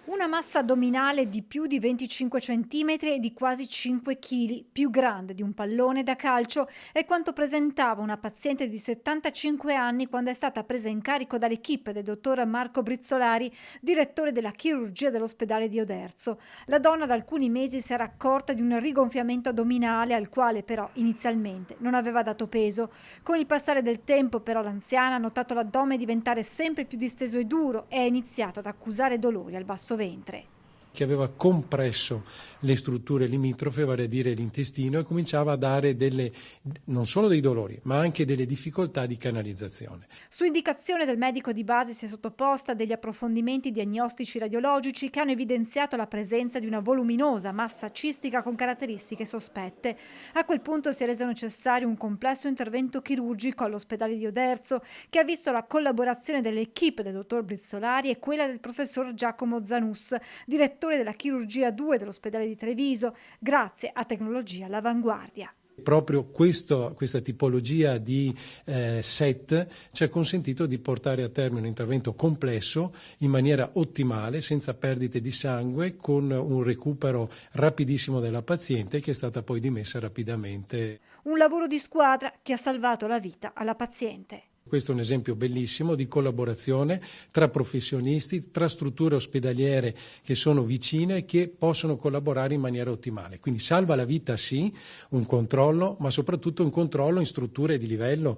Una massa addominale di più di 25 centimetri e di quasi 5 kg, più grande di un pallone da calcio, è quanto presentava una paziente di 75 anni quando è stata presa in carico dall'equipe del dottor Marco Brizzolari, direttore della chirurgia dell'ospedale di Oderzo. La donna da alcuni mesi si era accorta di un rigonfiamento addominale al quale però inizialmente non aveva dato peso. Con il passare del tempo però l'anziana ha notato l'addome diventare sempre più disteso e duro e ha iniziato ad accusare dolori al basso ventre. Che aveva compresso le strutture limitrofe, vale a dire l'intestino, e cominciava a dare non solo dei dolori, ma anche delle difficoltà di canalizzazione. Su indicazione del medico di base si è sottoposta a degli approfondimenti diagnostici radiologici che hanno evidenziato la presenza di una voluminosa massa cistica con caratteristiche sospette. A quel punto si è reso necessario un complesso intervento chirurgico all'ospedale di Oderzo, che ha visto la collaborazione dell'equipe del dottor Brizzolari e quella del professor Giacomo Zanus, direttore della chirurgia 2 dell'ospedale di Treviso, grazie a tecnologia all'avanguardia. Proprio questa tipologia di set ci ha consentito di portare a termine un intervento complesso in maniera ottimale, senza perdite di sangue, con un recupero rapidissimo della paziente che è stata poi dimessa rapidamente. Un lavoro di squadra che ha salvato la vita alla paziente. Questo è un esempio bellissimo di collaborazione tra professionisti, tra strutture ospedaliere che sono vicine e che possono collaborare in maniera ottimale. Quindi salva la vita sì, un controllo, ma soprattutto un controllo in strutture di livello